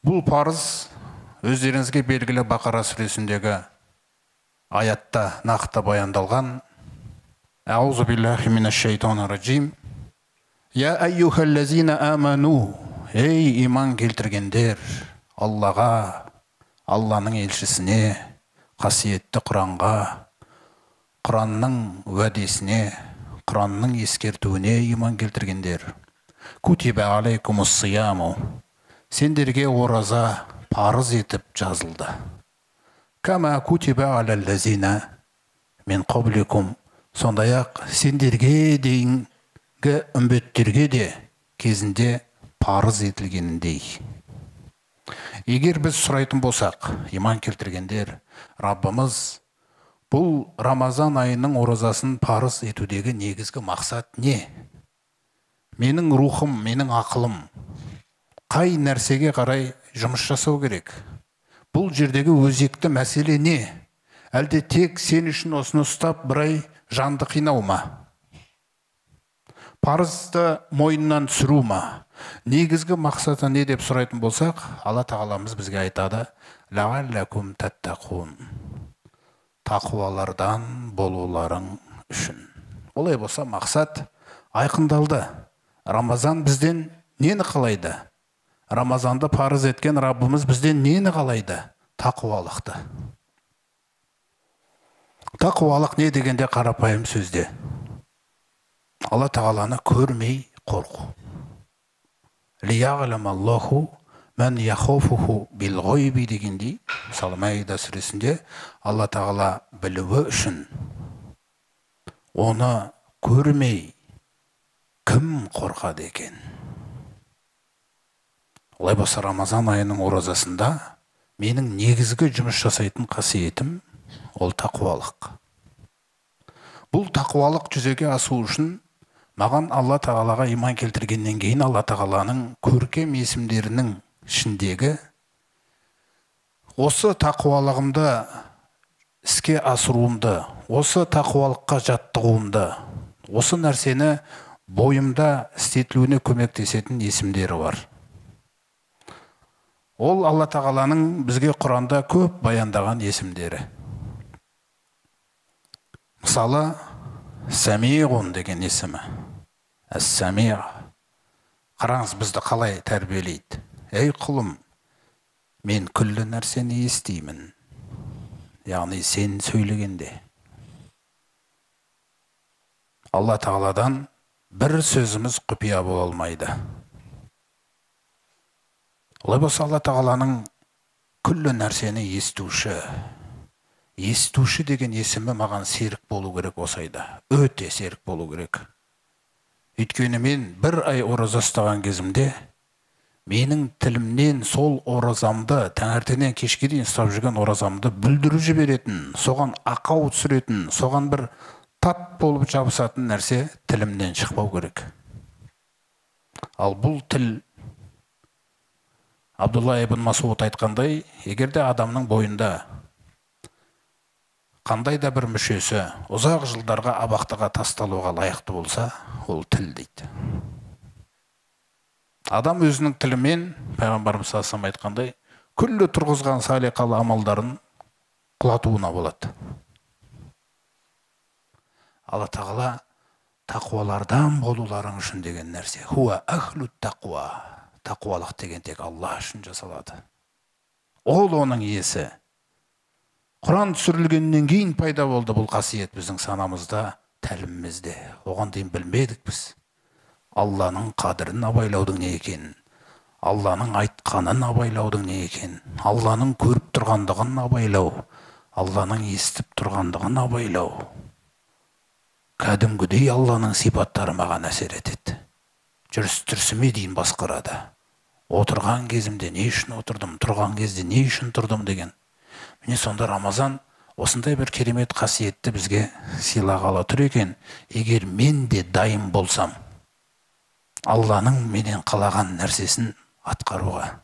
Бұл парыз өздеріңізге белгілі Бақара сүресіндегі аятта нақты баяндалған. Аузу биллахи минаш шайтанир раджим. Я айюхаллазина аману. Ей иман келтіргендер, Аллаға, Алланың елшісіне, қасиетті Құранға, Құранның уәдесіне, Құранның ескертуіне иман келтіргендер. Кутиба алейкумус сияму. Сендерге ораза парыз етіп жазылды. Кама кутиба алаллазина мен qablikum. Сондай-ақ сендерге дейінгі үмбеттерге де кезінде парыз етілгеніндей. Егер біз сұрайтын болсақ, иман келтіргендер, Раббымыз бұл Рамазан айының оразасын парыз етудегі негізгі мақсат не? Менің рухым, менің ақылым қай нәрсеге қарай жұмыс жасау керек? Бұл жердегі өзекті мәселе не? Әлде тек сен үшін осыны ұстап бір ай жанды қинау ма? Парызды мойнынан түсіру ма? Негізгі мақсаты не деп сұрайтын болсақ, Алла тағаламыз бізге айтады: лағаллакум таттақун. Тақуалардан болуларың үшін. Олай болса мақсат айқындалды. Рамазан бізден нені қалайды? Рамазанды парыз еткен Раббымыз бізден нені қалайды? Тақуалықты. Тақуалық не дегенде қарапайым сөзде? Алла тағаланы көрмей қорқу. Лияғаламаллаху мән яхофуху билғойби дегендей, мысалы Маида сүресінде Алла тағала білуі үшін оны көрмей кім қорқады екен? Олай болса Рамазан айының оразасында менің негізгі жұмыс жасайтын қасиетім ол тақуалық. Бұл тақуалық жүзеге асу үшін маған Алла тағалаға иман келтіргеннен кейін Алла тағаланың көркем есімдерінің ішіндегі осы тақуалығымды іске асыруымды, осы тақуалыққа жаттығуымды, осы нәрсені бойымда істетілуіне көмектесетін есімдері бар. Ол Алла тағаланың бізге Құранда көп баяндаған есімдері. Мысалы, Самиғун деген есімі. Әс-Самиғ. Қараңыз, бізді қалай тәрбиелейді? Ей құлым, мен күллі нәрсені естимін. Яғни сен сөйлегенде. Алла тағаладан бір сөзіміз құпия бола алмайды. Олай болса Алла тағаланың күллі нәрсені естуші. Естуші деген есімі маған серік болу керек осайда. Өте серік болу керек. Өйткені мен бір ай ораза ұстаған кезімде менің тілімнен сол оразамды, таңертеңнен кешке дейін ұстап жүрген оразамды бүлдіріп жіберетін, соған ақау түсіретін, соған бір тат болып жабысатын нәрсе тілімнен шықпау керек. Ал бұл тіл, Абдулла ибн Масуд айтқандай, егерде адамның бойында қандай да бір мүшесі ұзақ жылдарға абақтыға тасталуға лайықты болса, ол тіл дейді. Адам өзінің тілімен, Пайғамбарымыз саллаллаху алейхи айтқандай, күллі тұрғызған салиқалы амалдарын құлатуына болады. Алла тағала тақуалардан болуларың үшін деген нәрсе. Хуа ахлут тақуа. Тақуалық деген тек Алла үшін жасалады. Ол оның иесі. Құран түсірілгеннен кейін пайда болды бұл қасиет біздің санамызда, тәлімімізде. Оған дейін білмедік біз. Алланың қадірін абайлаудың не екенін, Алланың айтқанын абайлаудың не екенін, Алланың көріп тұрғандығын абайлау, Алланың естіп тұрғандығын абайлау. Кәдімгідей Алланың сипаттары маған әсер етеді. Жүріс-тұрысыме дейін басқарады. Отырған кезімде не үшін отырдым, тұрған кезде не үшін тұрдым деген. Міне сонда Рамазан осындай бір керемет қасиетті бізге сыйлағалы тұр екен. Егер мен де дайын болсам, Алланың менен қалаған нәрсесін атқаруға,